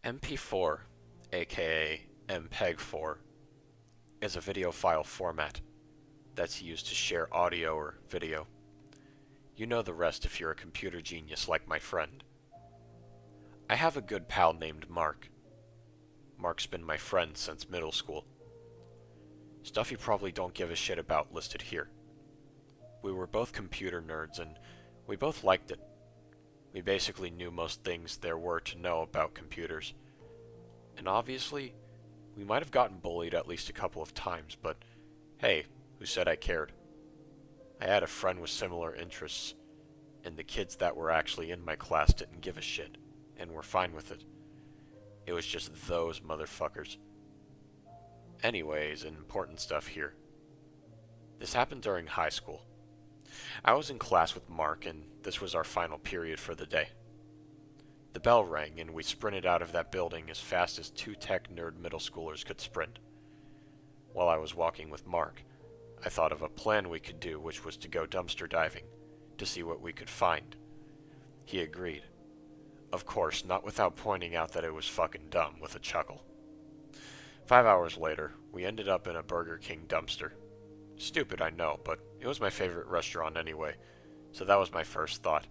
mp4, aka MPEG-4, is a video file format that's used to share audio or video. You know the rest if you're a computer genius like my friend. I have a good pal named Mark. Mark's been my friend since middle school. Stuff you probably don't give a shit about listed here. We were both computer nerds and we both liked it. We basically knew most things there were to know about computers. And obviously, we might have gotten bullied at least a couple of times, but hey, who said I cared? I had a friend with similar interests, and the kids that were actually in my class didn't give a shit, and were fine with it. It was just those motherfuckers. Anyways, important stuff here. This happened during high school. I was in class with Mark, and this was our final period for the day. The bell rang, and we sprinted out of that building as fast as two tech nerd middle schoolers could sprint. While I was walking with Mark, I thought of a plan we could do, which was to go dumpster diving, to see what we could find. He agreed. Of course, not without pointing out that it was fucking dumb, with a chuckle. 5 hours later, we ended up in a Burger King dumpster. Stupid, I know, but it was my favorite restaurant anyway, so that was my first thought.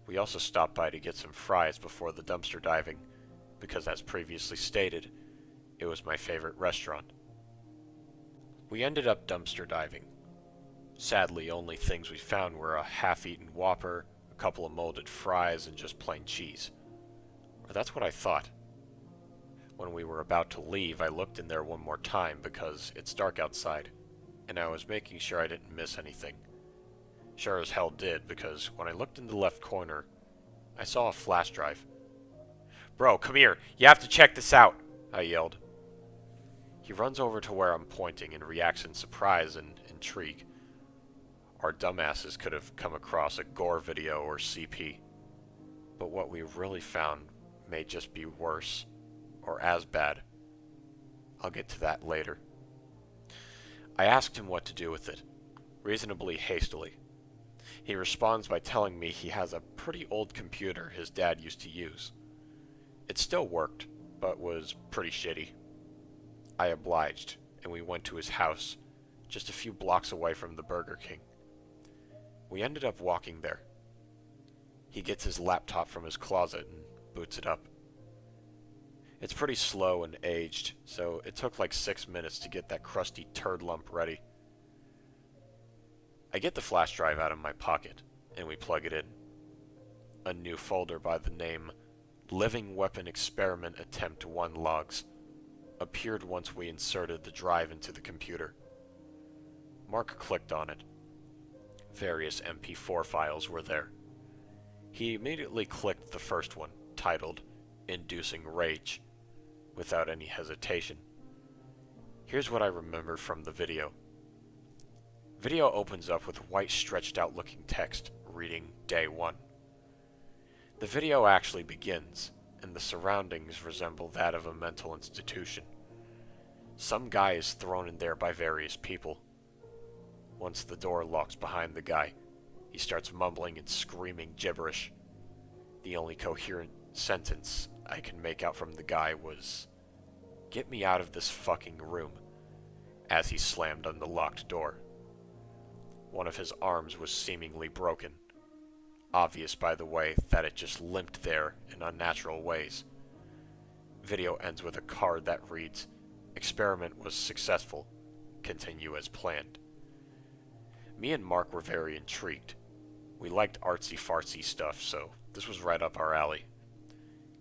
We also stopped by to get some fries before the dumpster diving, because as previously stated, it was my favorite restaurant. We ended up dumpster diving. Sadly, only things we found were a half-eaten Whopper, a couple of molded fries, and just plain cheese. Or that's what I thought. When we were about to leave, I looked in there one more time because it's dark outside, and I was making sure I didn't miss anything. Sure as hell did, because when I looked in the left corner, I saw a flash drive. "Bro, come here! You have to check this out!" I yelled. He runs over to where I'm pointing and reacts in surprise and intrigue. Our dumbasses could have come across a gore video or CP. But what we really found may just be worse, or as bad. I'll get to that later. I asked him what to do with it, reasonably hastily. He responds by telling me he has a pretty old computer his dad used to use. It still worked, but was pretty shitty. I obliged, and we went to his house, just a few blocks away from the Burger King. We ended up walking there. He gets his laptop from his closet and boots it up. It's pretty slow and aged, so it took like 6 minutes to get that crusty turd lump ready. I get the flash drive out of my pocket, and we plug it in. A new folder by the name Living Weapon Experiment Attempt 1 Logs appeared once we inserted the drive into the computer. Mark clicked on it. Various mp4 files were there. He immediately clicked the first one, titled Inducing Rage, without any hesitation. Here's what I remember from the video. Video opens up with white stretched out looking text reading Day 1. The video actually begins, and the surroundings resemble that of a mental institution. Some guy is thrown in there by various people. Once the door locks behind the guy, he starts mumbling and screaming gibberish. The only coherent sentence I can make out from the guy was, "Get me out of this fucking room," as he slammed on the locked door. One of his arms was seemingly broken. Obvious, by the way, that it just limped there in unnatural ways. Video ends with a card that reads, "Experiment was successful. Continue as planned." Me and Mark were very intrigued. We liked artsy-fartsy stuff, so this was right up our alley.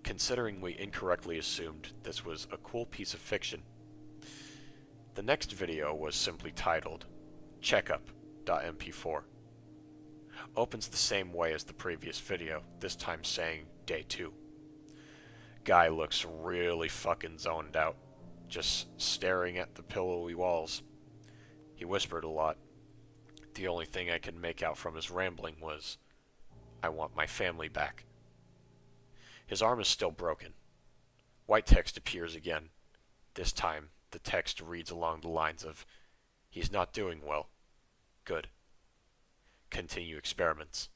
Considering we incorrectly assumed this was a cool piece of fiction. The next video was simply titled Checkup.mp4. Opens the same way as the previous video, this time saying Day 2. Guy looks really fucking zoned out, just staring at the pillowy walls. He whispered a lot. The only thing I could make out from his rambling was, "I want my family back." His arm is still broken. White text appears again. This time, the text reads along the lines of, "He's not doing well. Good. Continue experiments."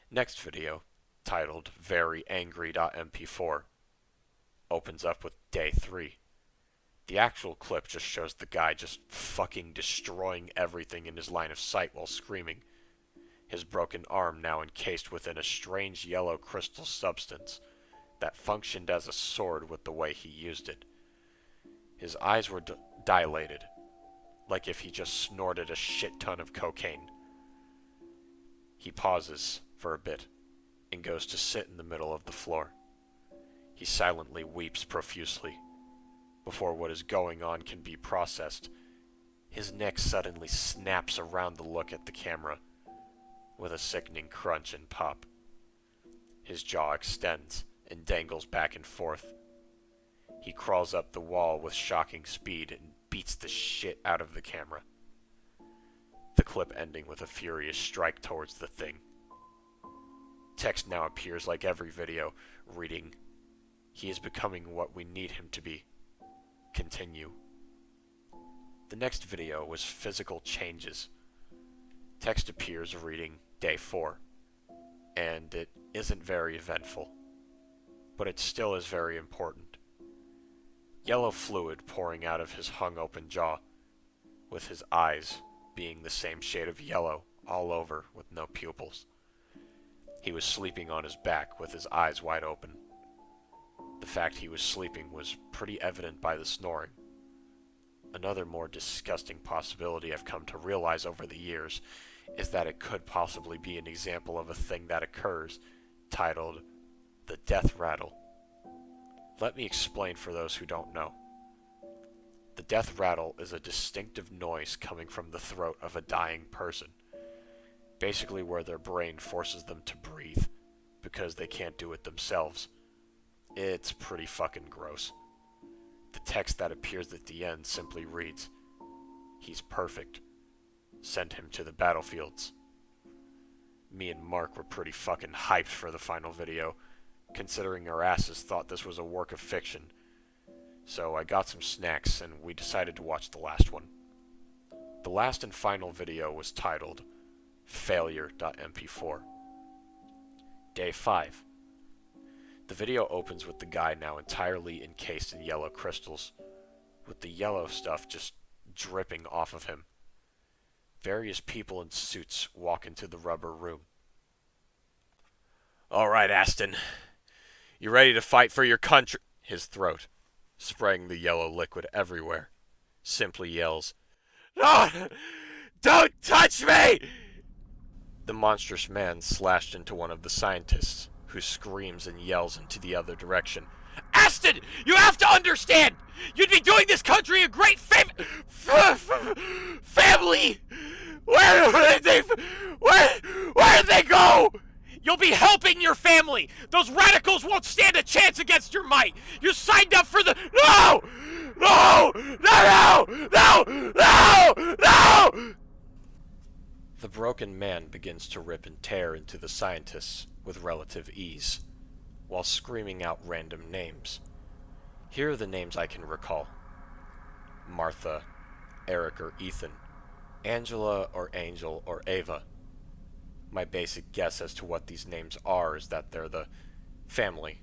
Next video, titled Very Angry.mp4, opens up with day 3. The actual clip just shows the guy just fucking destroying everything in his line of sight while screaming, his broken arm now encased within a strange yellow crystal substance that functioned as a sword with the way he used it. His eyes were dilated, like if he just snorted a shit ton of cocaine. He pauses for a bit and goes to sit in the middle of the floor. He silently weeps profusely. Before what is going on can be processed, his neck suddenly snaps around to look at the camera, with a sickening crunch and pop. His jaw extends and dangles back and forth. He crawls up the wall with shocking speed and beats the shit out of the camera. The clip ending with a furious strike towards the thing. Text now appears like every video, reading, "He is becoming what we need him to be. Continue." The next video was physical changes. Text appears reading day 4, and it isn't very eventful, but it still is very important. Yellow fluid pouring out of his hung-open jaw, with his eyes being the same shade of yellow all over with no pupils. He was sleeping on his back with his eyes wide open. The fact he was sleeping was pretty evident by the snoring. Another more disgusting possibility I've come to realize over the years is that it could possibly be an example of a thing that occurs, titled the death rattle. Let me explain for those who don't know. The death rattle is a distinctive noise coming from the throat of a dying person, basically where their brain forces them to breathe because they can't do it themselves. It's pretty fucking gross. The text that appears at the end simply reads, "He's perfect. Send him to the battlefields." Me and Mark were pretty fucking hyped for the final video, considering our asses thought this was a work of fiction. So I got some snacks and we decided to watch the last one. The last and final video was titled Failure.mp4. Day 5. The video opens with the guy now entirely encased in yellow crystals, with the yellow stuff just dripping off of him. Various people in suits walk into the rubber room. "All right, Aston. You ready to fight for your country?" His throat, spraying the yellow liquid everywhere, simply yells, "No! Don't touch me!" The monstrous man slashed into one of the scientists, who screams and yells into the other direction. "Aston, you have to understand! You'd be doing this country a great family! Where did they go? You'll be helping your family! Those radicals won't stand a chance against your might! You signed up for the— No! No! No! No! No! No! No! The broken man begins to rip and tear into the scientists with relative ease, while screaming out random names. Here are the names I can recall: Martha, Eric or Ethan, Angela or Angel or Ava. My basic guess as to what these names are is that they're the family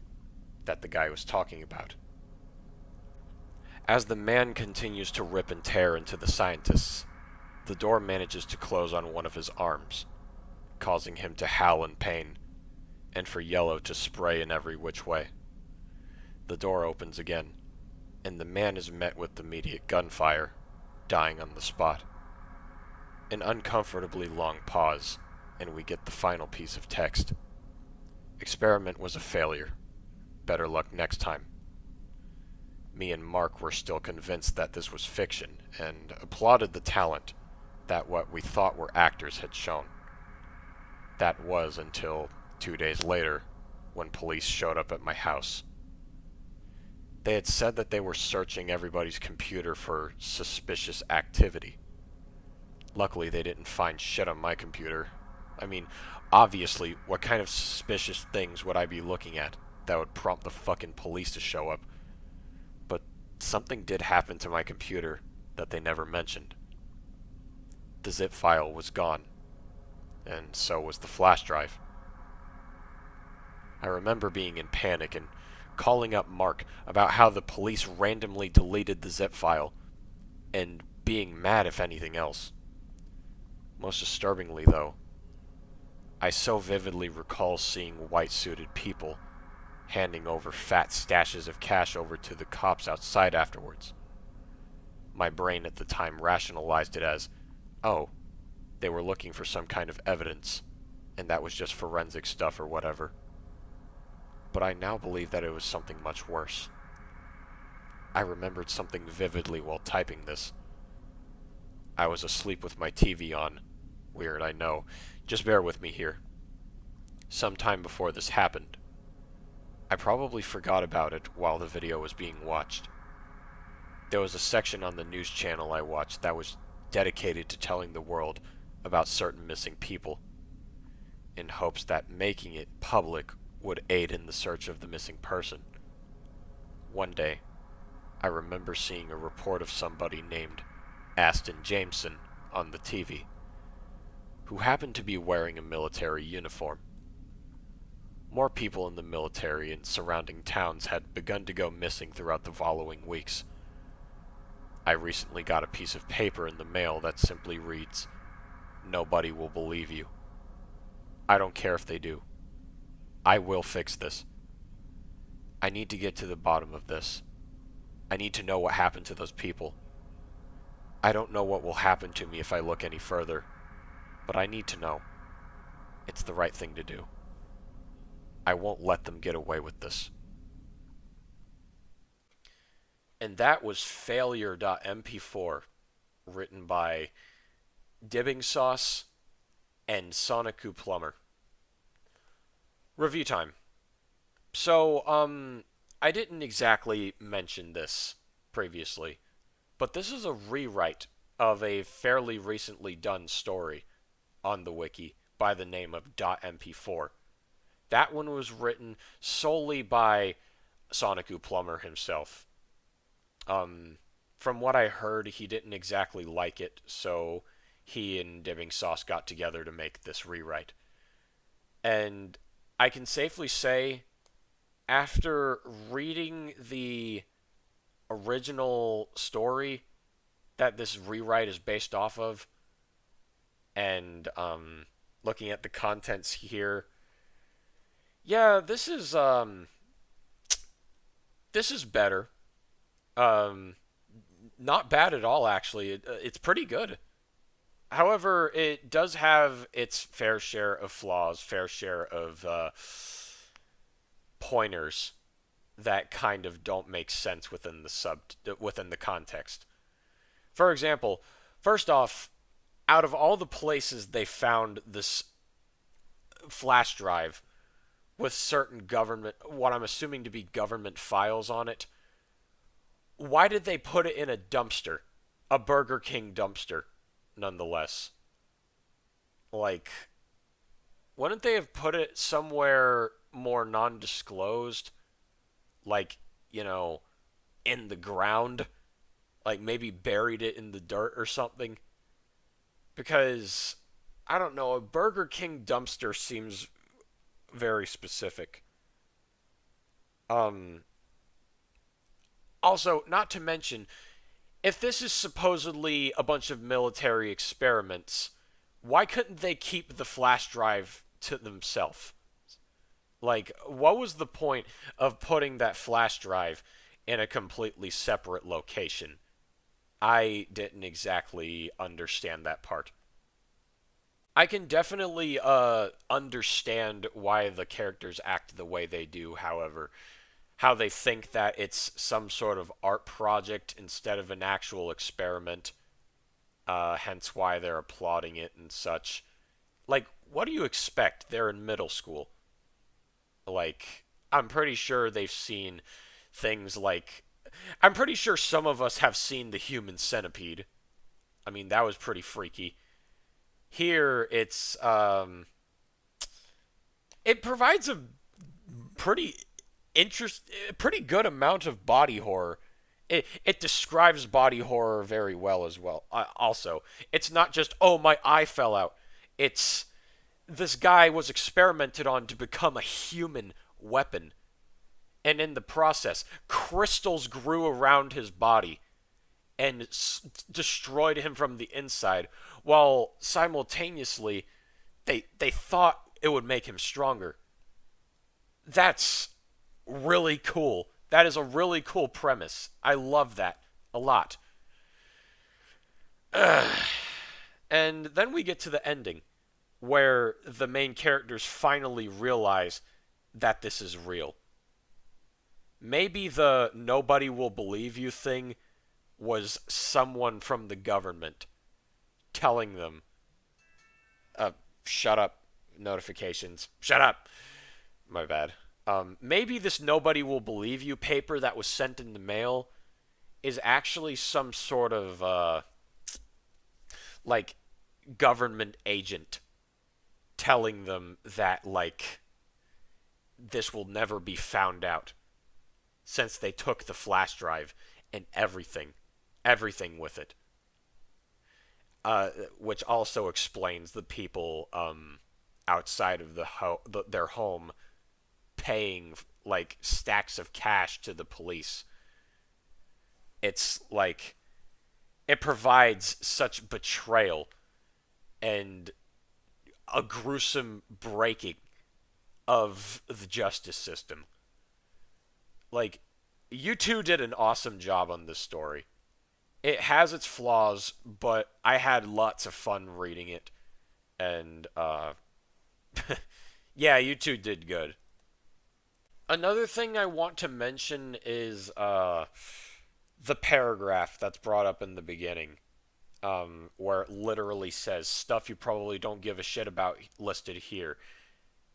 that the guy was talking about. As the man continues to rip and tear into the scientists, the door manages to close on one of his arms, causing him to howl in pain, and for yellow to spray in every which way. The door opens again, and the man is met with immediate gunfire, dying on the spot. An uncomfortably long pause, and we get the final piece of text. Experiment was a failure. Better luck next time. Me and Mark were still convinced that this was fiction, and applauded the talent that what we thought were actors had shown. That was until 2 days later, when police showed up at my house. They had said that they were searching everybody's computer for suspicious activity. Luckily, they didn't find shit on my computer. I mean, obviously, what kind of suspicious things would I be looking at that would prompt the fucking police to show up? But something did happen to my computer that they never mentioned. The zip file was gone, and so was the flash drive. I remember being in panic and calling up Mark about how the police randomly deleted the zip file, and being mad if anything else. Most disturbingly, though, I so vividly recall seeing white-suited people handing over fat stashes of cash over to the cops outside afterwards. My brain at the time rationalized it as, oh, they were looking for some kind of evidence, and that was just forensic stuff or whatever. But I now believe that it was something much worse. I remembered something vividly while typing this. I was asleep with my TV on. Weird, I know. Just bear with me here. Sometime before this happened. I probably forgot about it while the video was being watched. There was a section on the news channel I watched that was dedicated to telling the world about certain missing people, in hopes that making it public would aid in the search of the missing person. One day, I remember seeing a report of somebody named Aston Jameson on the TV, who happened to be wearing a military uniform. More people in the military and surrounding towns had begun to go missing throughout the following weeks. I recently got a piece of paper in the mail that simply reads, "Nobody will believe you." I don't care if they do. I will fix this. I need to get to the bottom of this. I need to know what happened to those people. I don't know what will happen to me if I look any further, but I need to know. It's the right thing to do. I won't let them get away with this. And that was Failure.mp4, written by dibbingsauce and SonikkuPlumber. Review time. So, I didn't exactly mention this previously, but this is a rewrite of a fairly recently done story on the wiki by the name of .mp4. That one was written solely by SonikkuPlumber himself. From what I heard, he didn't exactly like it, so he and dibbingsauce got together to make this rewrite. And I can safely say, after reading the original story that this rewrite is based off of, and looking at the contents here, yeah, this is better. Not bad at all, actually. It's pretty good. However, it does have its fair share of flaws, fair share of pointers that kind of don't make sense within the context. For example, first off, out of all the places they found this flash drive with certain government, what I'm assuming to be government files on it, why did they put it in a dumpster? A Burger King dumpster, nonetheless. Like, wouldn't they have put it somewhere more non-disclosed? Like, in the ground? Like, maybe buried it in the dirt or something? Because, I don't know, a Burger King dumpster seems very specific. Also, not to mention, if this is supposedly a bunch of military experiments, why couldn't they keep the flash drive to themselves? Like, what was the point of putting that flash drive in a completely separate location? I didn't exactly understand that part. I can definitely understand why the characters act the way they do, however. How they think that it's some sort of art project instead of an actual experiment. Hence why they're applauding it and such. Like, what do you expect? They're in middle school. Like, I'm pretty sure they've seen things like... I'm pretty sure some of us have seen the human centipede. I mean, that was pretty freaky. Here, it's, it provides a pretty pretty good amount of body horror. It describes body horror very well as well. Also, it's not just, oh, my eye fell out. It's, this guy was experimented on to become a human weapon. And in the process, crystals grew around his body and destroyed him from the inside, while simultaneously they thought it would make him stronger. That's really cool. That is a really cool premise. I love that a lot. And then we get to the ending, where the main characters finally realize that this is real. Maybe the nobody will believe you thing was someone from the government telling them, uh, shut up, notifications, shut up. My bad. Maybe this nobody will believe you paper that was sent in the mail is actually some sort of, like, government agent telling them that, like, this will never be found out since they took the flash drive and everything with it. Which also explains the people outside of their home paying like stacks of cash to the police. It's like it provides such betrayal and a gruesome breaking of the justice system. Like, you two did an awesome job on this story. It has its flaws, but I had lots of fun reading it. And, yeah, you two did good. Another thing I want to mention is, the paragraph that's brought up in the beginning, where it literally says stuff you probably don't give a shit about listed here.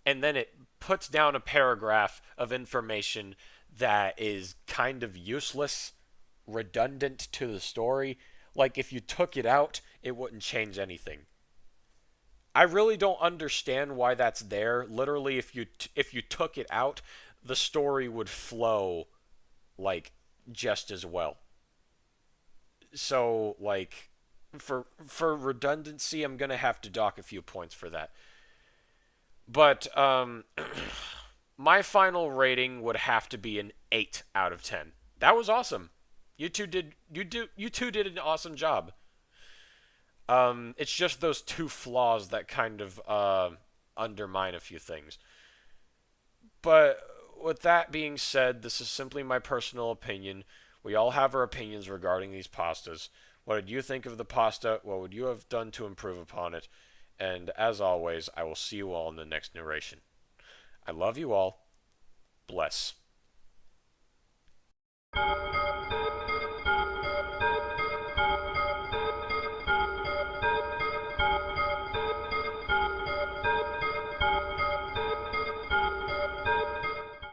And then it puts down a paragraph of information that is kind of useless, redundant to the story. Like, if you took it out, it wouldn't change anything. I really don't understand why that's there. Literally, if you took it out, the story would flow like just as well. So, like, for redundancy, I'm gonna have to dock a few points for that. But my final rating would have to be an 8 out of 10. That was awesome. You two did an awesome job. It's just those two flaws that kind of undermine a few things. But with that being said, this is simply my personal opinion. We all have our opinions regarding these pastas. What did you think of the pasta? What would you have done to improve upon it? And as always, I will see you all in the next narration. I love you all. Bless.